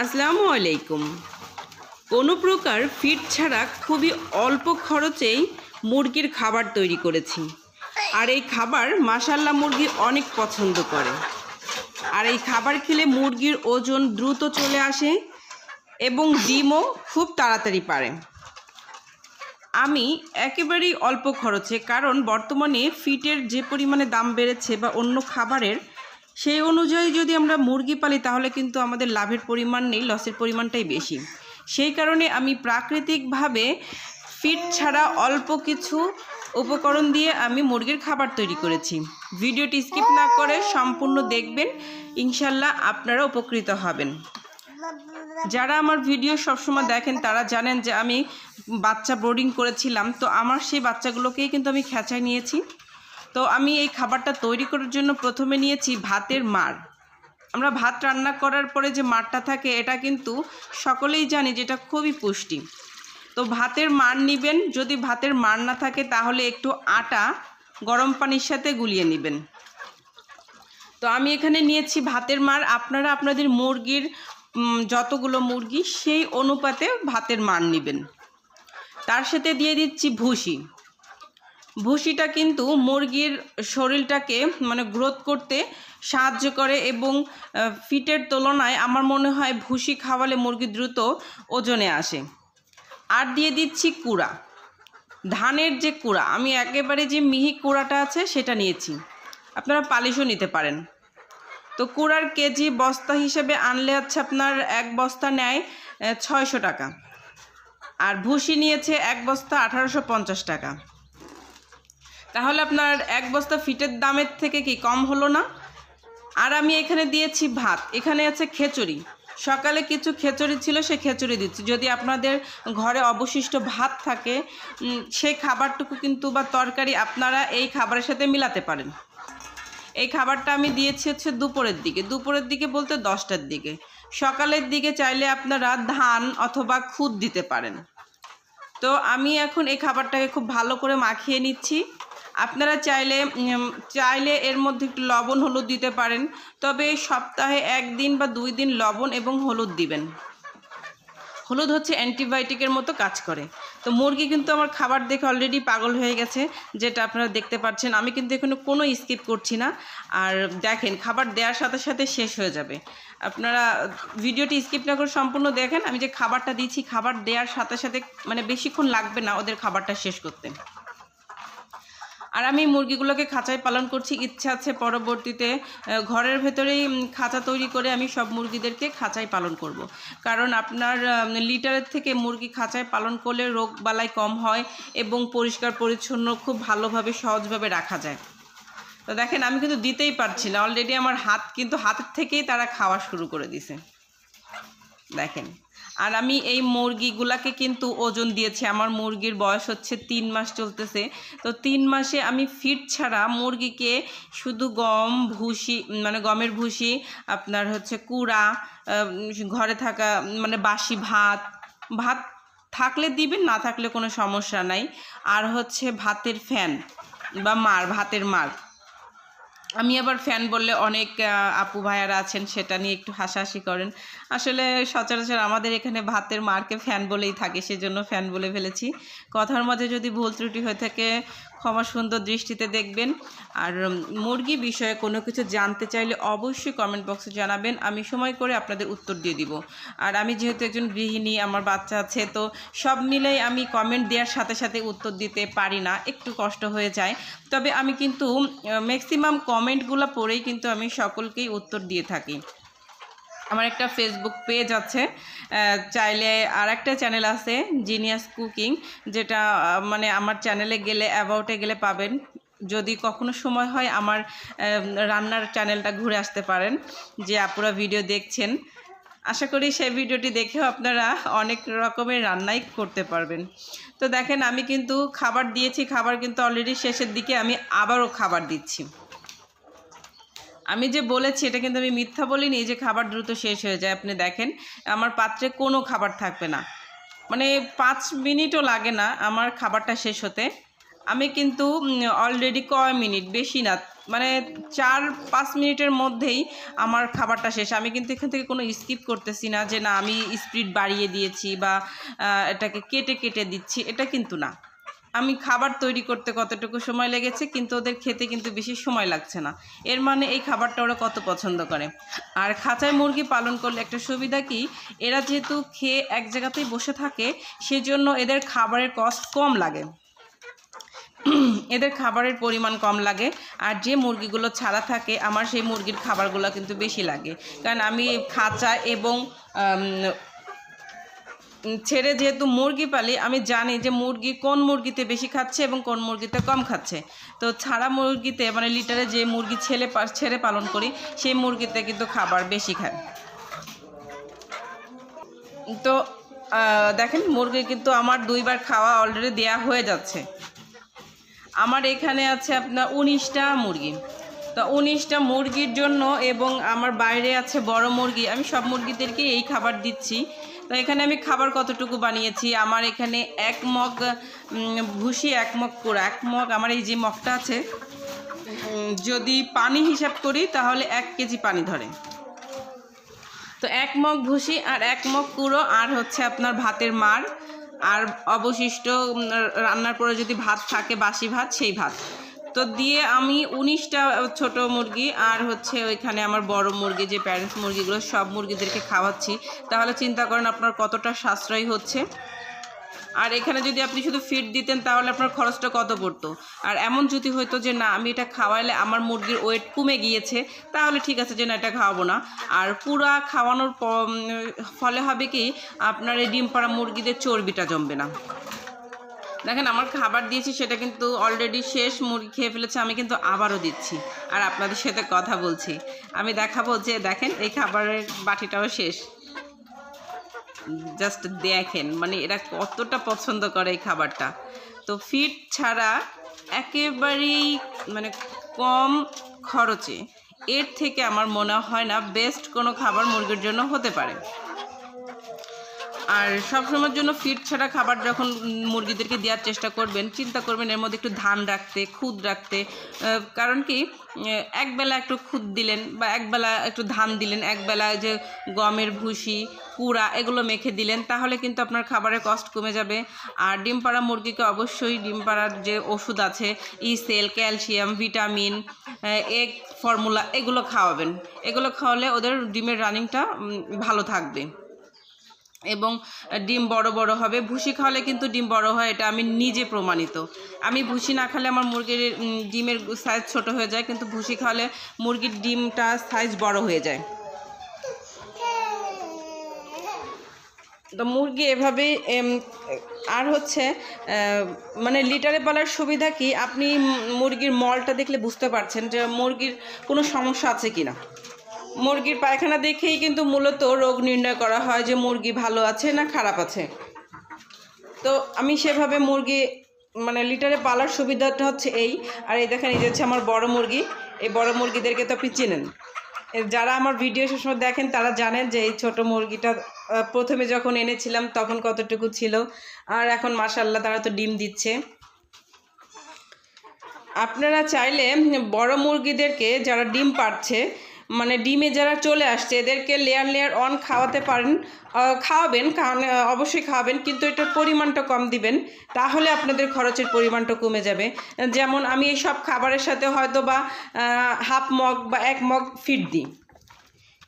আসসালামু আলাইকুম। কোনো প্রকার ফিড ছাড়া খুবই অল্প খরচেই মুরগির খাবার তৈরি করেছি। আর এই খাবার মাশাআল্লাহ মুরগি অনেক পছন্দ করে। আর এই খাবার খেলে মুরগির ওজন দ্রুত চলে আসে এবং ডিমও খুব তাড়াতাড়ি পারে। আমি একেবারেই অল্প খরচে, কারণ বর্তমানে ফিটের যে পরিমাণে দাম বেড়েছে বা অন্য খাবারের, সেই অনুযায়ী যদি আমরা মুরগি পালি তাহলে কিন্তু আমাদের লাভের পরিমাণ নেই, লসের পরিমাণটাই বেশি। সেই কারণে আমি প্রাকৃতিকভাবে ফিড ছাড়া অল্প কিছু উপকরণ দিয়ে আমি মুরগির খাবার তৈরি করেছি। ভিডিওটি স্কিপ না করে সম্পূর্ণ দেখবেন, ইনশাল্লাহ আপনারা উপকৃত হবেন। যারা আমার ভিডিও সবসময় দেখেন তারা জানেন যে আমি বাচ্চা ব্রোডিং করেছিলাম, তো আমার সেই বাচ্চাগুলোকেই কিন্তু আমি খেঁচায় নিয়েছি। তো আমি এই খাবারটা তৈরি করার জন্য প্রথমে নিয়েছি ভাতের মাড়। আমরা ভাত রান্না করার পরে যে মাড়টা থাকে এটা কিন্তু সকলেই জানি যে এটা খুবই পুষ্টি। তো ভাতের মাড় নেবেন, যদি ভাতের মাড় না থাকে তাহলে একটু আটা গরম পানির সাথে গুলিয়ে নেবেন। তো আমি এখানে নিয়েছি ভাতের মাড়। আপনারা আপনাদের মুরগির যতগুলো মুরগি সেই অনুপাতে ভাতের মাড় নেবেন। তার সাথে দিয়ে দিচ্ছি ভুসি। ভুসিটা কিন্তু মুরগির শরীরটাকে গ্রোথ করতে সাহায্য করে এবং ফিটের তুলনায় আমার মনে হয় ভুসি খাওয়ালে মুরগি দ্রুত ওজনে আসে। আর দিয়ে দিচ্ছি কুড়া, ধানের যে কুড়া, আমি একেবারে যে মিহি কুড়াটা আছে সেটা নিয়েছি, আপনারা পালিশও নিতে পারেন। তো কুড়ার কেজি বস্তা হিসেবে আনলে হচ্ছে আপনার এক বস্তা নেয় 600 টাকা, আর ভুসি নিয়েছে এক বস্তা 1850 টাকা। তাহলে আপনার এক বস্তা ফিটের দামের থেকে কি কম হলো না? আর আমি এখানে দিয়েছি ভাত, এখানে আছে খিচুড়ি। সকালে কিছু খিচুড়ি ছিল, সে খিচুড়ি দিচ্ছি। যদি আপনাদের ঘরে অবশিষ্ট ভাত থাকে সেই খাবারটুকু কিন্তু বা তরকারি আপনারা এই খাবারের সাথে মিলাতে পারেন। এই খাবারটা আমি দিয়েছি হচ্ছে দুপুরের দিকে বলতে 10টার দিকে। সকালের দিকে চাইলে আপনারা ধান অথবা খুদ দিতে পারেন। তো আমি এখন এই খাবারটাকে খুব ভালো করে মাখিয়ে নিচ্ছি। আপনারা চাইলে এর মধ্যে একটু লবণ হলুদ দিতে পারেন, তবে সপ্তাহে 1 দিন বা 2 দিন লবণ এবং হলুদ দিবেন। হলুদ হচ্ছে অ্যান্টিবায়োটিকের মতো কাজ করে। তো মুরগি কিন্তু আমার খাবার দেখে অলরেডি পাগল হয়ে গেছে, যেটা আপনারা দেখতে পাচ্ছেন। আমি কিন্তু এখানে কোনো স্কিপ করছি না। আর দেখেন, খাবার দেওয়ার সাথে সাথে শেষ হয়ে যাবে। আপনারা ভিডিওটি স্কিপ না করে সম্পূর্ণ দেখেন। আমি যে খাবারটা দিচ্ছি, খাবার দেওয়ার সাথে সাথে বেশিক্ষণ লাগবে না ওদের খাবারটা শেষ করতে। আর আমি মুরগিগুলোকে খাঁচায় পালন করছি। ইচ্ছা আছে পরবর্তীতে ঘরের ভেতরেই খাঁচা তৈরি করে আমি সব মুরগিদেরকে খাঁচায় পালন করব। কারণ আপনার লিটারের থেকে মুরগি খাঁচায় পালন করলে রোগ বালাই কম হয় এবং পরিষ্কার পরিচ্ছন্ন খুব ভালোভাবে সহজভাবে রাখা যায়। তো দেখেন, আমি কিন্তু দিতেই পারছি না, অলরেডি আমার হাতের থেকেই তারা খাওয়া শুরু করে দিছে, দেখেন। আর আমি এই মুরগিগুলাকে কিন্তু ওজন দিয়েছি। আমার মুরগির বয়স হচ্ছে 3 মাস চলতেছে। তো 3 মাসে আমি ফিড ছাড়া মুরগিকে শুধু গমের ভুসি, আপনার হচ্ছে কুড়া, ঘরে থাকা বাসি ভাত থাকলে দিবেন, না থাকলে কোনো সমস্যা নাই। আর হচ্ছে ভাতের ফ্যান বা ভাতের মাড়। আমি আবার ফ্যান বললে অনেক আপু ভাইয়ারা আছেন সেটা নিয়ে একটু হাসাহাসি করেন। আসলে সচরাচর আমাদের এখানে ভাতের মারকে ফ্যান বলেই থাকে, সেজন্য ফ্যান বলে ফেলেছি। কথার মাঝে যদি ভুল ত্রুটি হয়ে থাকে ক্ষমা সুন্দর দৃষ্টিতে দেখবেন। আর মুরগি বিষয়ে কোনো কিছু জানতে চাইলে অবশ্যই কমেন্ট বক্সে জানাবেন, আমি সময় করে আপনাদের উত্তর দিয়ে দিব। আর আমি যেহেতু একজন গৃহিণী, আমার বাচ্চা আছে, তো সব মিলেই আমি কমেন্ট দেওয়ার সাথে সাথে উত্তর দিতে পারি না, একটু কষ্ট হয়ে যায়। তবে আমি কিন্তু ম্যাক্সিমাম কমেন্টগুলো পড়েই কিন্তু আমি সকলকেই উত্তর দিয়ে থাকি। আমার একটা ফেসবুক পেজ আছে, চাইলে আর একটা চ্যানেল আছে জিনিয়াস কুকিং, যেটা আমার চ্যানেলে গেলে অ্যাবাউটে গেলে পাবেন। যদি কখনো সময় হয় আমার রান্নার চ্যানেলটা ঘুরে আসতে পারেন, যে আপুরা ভিডিও দেখছেন। আশা করি সেই ভিডিওটি দেখেও আপনারা অনেক রকমের রান্নাই করতে পারবেন। তো দেখেন, আমি কিন্তু খাবার দিয়েছি, খাবার কিন্তু অলরেডি শেষের দিকে আমি আবারও খাবার দিচ্ছি। আমি যে বলেছি এটা কিন্তু আমি মিথ্যা বলিনি যে খাবার দ্রুত শেষ হয়ে যায়। আপনি দেখেন, আমার পাত্রে কোনো খাবার থাকবে না, 5 মিনিটও লাগে না আমার খাবারটা শেষ হতে। আমি কিন্তু অলরেডি কয় মিনিট, বেশি না, মানে 4-5 মিনিটের মধ্যেই আমার খাবারটা শেষ। আমি কিন্তু এখান থেকে কোনো স্কিপ করতেছি না যে না আমি স্পিড বাড়িয়ে দিয়েছি বা এটাকে কেটে কেটে দিচ্ছি, এটা কিন্তু না। আমি খাবার তৈরি করতে কতটুকু সময় লেগেছে, কিন্তু ওদের খেতে কিন্তু বেশি সময় লাগছে না। এর মানে এই খাবারটা ওরা কত পছন্দ করে। আর খাঁচায় মুরগি পালন করলে একটা সুবিধা কি, এরা যেহেতু খেয়ে এক জায়গাতেই বসে থাকে, সেজন্য এদের খাবারের কস্ট কম লাগে, এদের খাবারের পরিমাণ কম লাগে। আর যে মুরগিগুলো ছাড়া থাকে আমার, সেই মুরগির খাবারগুলো কিন্তু বেশি লাগে, কারণ আমি খাঁচা এবং ছেড়ে যেহেতু মুরগি পালি, আমি জানি যে মুরগি কোন মুরগিতে বেশি খাচ্ছে এবং কোন মুরগিতে কম খাচ্ছে। তো ছাড়া মুরগিতে মানে লিটারে যে মুরগি ছেড়ে পালন করি, সেই মুরগিতে কিন্তু খাবার বেশি খায়। তো দেখেন মুরগি কিন্তু আমার 2 বার খাওয়া অলরেডি দেয়া হয়ে যাচ্ছে। আমার এখানে আছে আপনার 19টা মুরগি। তো 19টা মুরগির জন্য, এবং আমার বাইরে আছে বড় মুরগি, আমি সব মুরগিদেরকে এই খাবার দিচ্ছি। তো এখানে আমি খাবার কতটুকু বানিয়েছি, আমার এখানে 1 মগ ভুসি, 1 মগ কুড়া, 1 মগ, আমার এই যে মগটা আছে, যদি পানি হিসাব করি তাহলে 1 কেজি পানি ধরে। তো 1 মগ ভুসি আর 1 মগ কুড়ো, আর হচ্ছে আপনার ভাতের মাড়, আর অবশিষ্ট রান্নার পরে যদি ভাত থাকে, বাসি ভাত, সেই ভাত। তো দিয়ে আমি 19টা ছোট মুরগি আর হচ্ছে ওইখানে আমার বড় মুরগি, যে প্যারেন্টস মুরগিগুলো, সব মুরগিদেরকে খাওয়াচ্ছি। তাহলে চিন্তা করেন আপনার কতটা সাশ্রয়ী হচ্ছে। আর এখানে যদি আপনি শুধু ফিড দিতেন তাহলে আপনার খরচটা কত পড়তো। আর এমন যদি হতো যে না আমি এটা খাওয়াইলে আমার মুরগির ওয়েট কমে গিয়েছে, তাহলে ঠিক আছে যে না এটা খাওয়াবো না। আর পুরা খাওয়ানোর ফলে হবে কি, আপনার এই ডিম পাড়া মুরগিদের চর্বিটা জমবে না। দেখেন আমার খাবার দিয়েছি, সেটা কিন্তু অলরেডি শেষ, মুরগি খেয়ে ফেলেছে। আমি কিন্তু আবারও দিচ্ছি আর আপনাদের সাথে কথা বলছি। আমি দেখাবো যে দেখেন এই খাবারের বাটিটাও শেষ। জাস্ট দেখেন মানে এরা কতটা পছন্দ করে এই খাবারটা। তো ফিড ছাড়া একেবারেই মানে কম খরচে, এর থেকে আমার মনে হয় না বেস্ট কোনো খাবার মুরগির জন্য হতে পারে। আর সবসময়ের জন্য ফিড ছাড়া খাবার যখন মুরগিদেরকে দেওয়ার চেষ্টা করবেন, চিন্তা করবেন এর মধ্যে একটু ধান রাখতে, খুদ রাখতে। কারণ কি, একবেলা একটু খুদ দিলেন বা একবেলা একটু ধান দিলেন, একবেলা যে গমের ভুসি, কুড়া, এগুলো মেখে দিলেন, তাহলে কিন্তু আপনার খাবারের কস্ট কমে যাবে। আর ডিম পাড়া মুরগিকে অবশ্যই ডিম পাড়ার যে ওষুধ আছে, ইসেল, ক্যালসিয়াম, ভিটামিন, এগ ফর্মুলা, এগুলো খাওয়াবেন। এগুলো খাওয়ালে ওদের ডিমের রানিংটা ভালো থাকবে এবং ডিম বড় বড় হবে। ভুসি খাওয়ালে কিন্তু ডিম বড় হয়, এটা আমি নিজে প্রমাণিত। আমি ভুসি না খালে আমার মুরগির ডিমের সাইজ ছোট হয়ে যায়, কিন্তু ভুসি খাওয়ালে মুরগির ডিমটা সাইজ বড় হয়ে যায়। তো মুরগি এভাবেই। আর হচ্ছে মানে লিটারে পালার সুবিধা কি, আপনি মুরগির মলটা দেখলে বুঝতে পারছেন যে মুরগির কোনো সমস্যা আছে কিনা। মুরগির পায়খানা দেখেই কিন্তু মূলত রোগ নির্ণয় করা হয় যে মুরগি ভালো আছে না খারাপ আছে। তো আমি সেভাবে মুরগি মানে লিটারে পালার সুবিধাটা হচ্ছে এই। আর এই দেখেন, এই যে হচ্ছে আমার বড় মুরগি। এই বড় মুরগিদেরকে তো আপনি চেনেন, যারা আমার ভিডিও সবসময় দেখেন তারা জানেন যে এই ছোট মুরগিটা প্রথমে যখন এনেছিলাম তখন কতটুকু ছিল, আর এখন মাশাআল্লাহ তারা তো ডিম দিচ্ছে। আপনারা চাইলে বড় মুরগিদেরকে যারা ডিম পাড়ছে, মানে ডিমে যারা চলে আসছে, এদেরকে লেয়ার লেয়ার অন খাওয়াতে পারেন, খাওয়াবেন, অবশ্যই খাওয়াবেন, কিন্তু এটার পরিমাণটা কম দিবেন, তাহলে আপনাদের খরচের পরিমাণটা কমে যাবে। যেমন আমি এই সব খাবারের সাথে হয়তো বা হাফ মগ বা 1 মগ ফিড দিই,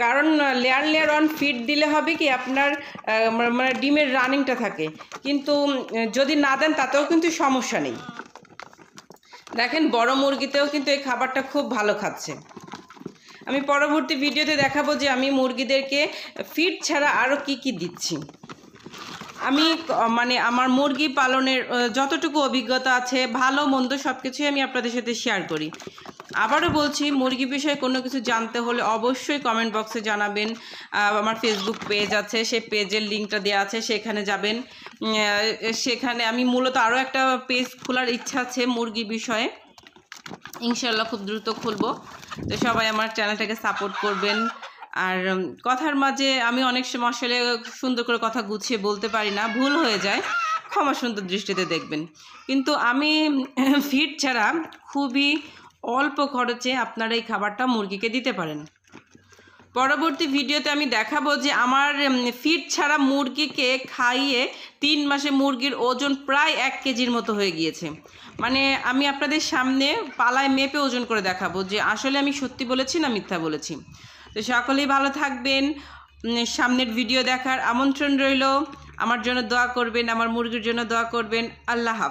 কারণ লেয়ার লেয়ার অন ফিড দিলে হবে কি আপনার মানে ডিমের রানিংটা থাকে, কিন্তু যদি না দেন তাতেও কিন্তু সমস্যা নেই। দেখেন বড় মুরগিতেও কিন্তু এই খাবারটা খুব ভালো খাচ্ছে। আমি পরবর্তী ভিডিওতে দেখাবো যে আমি মুরগিদেরকে ফিড ছাড়া আরও কি কি দিচ্ছি। আমি মানে আমার মুরগি পালনের যতটুকু অভিজ্ঞতা আছে, ভালো মন্দ সব কিছুই আমি আপনাদের সাথে শেয়ার করি। আবারও বলছি, মুরগি বিষয়ে কোনো কিছু জানতে হলে অবশ্যই কমেন্ট বক্সে জানাবেন। আমার ফেসবুক পেজ আছে, সেই পেজের লিঙ্কটা দেওয়া আছে, সেখানে যাবেন। সেখানে আমি মূলত আরও একটা পেজ খোলার ইচ্ছা আছে মুরগি বিষয়ে, ইনশাল্লাহ খুব দ্রুত খুলবো। তো সবাই আমার চ্যানেলটাকে সাপোর্ট করবেন। আর কথার মাঝে আমি অনেক সময় আসলে সুন্দর করে কথা গুছিয়ে বলতে পারি না, ভুল হয়ে যায়। ক্ষমা সুন্দর দৃষ্টিতে দেখবেন। কিন্তু আমি ফিড ছাড়া খুবই অল্প খরচে আপনারা এই খাবারটা মুরগিকে দিতে পারেন। পরবর্তী ভিডিওতে আমি দেখাবো যে আমার ফিড ছাড়া মুরগিকে খাইয়ে 3 মাসে মুরগির ওজন প্রায় 1 কেজির মতো হয়ে গিয়েছে। মানে আমি আপনাদের সামনে পালায় মেপে ওজন করে দেখাবো যে আসলে আমি সত্যি বলেছি না মিথ্যা বলেছি। তো সকলেই ভালো থাকবেন। সামনের ভিডিও দেখার আমন্ত্রণ রইল। আমার জন্য দোয়া করবেন, আমার মুরগির জন্য দোয়া করবেন। আল্লাহ হাফেজ।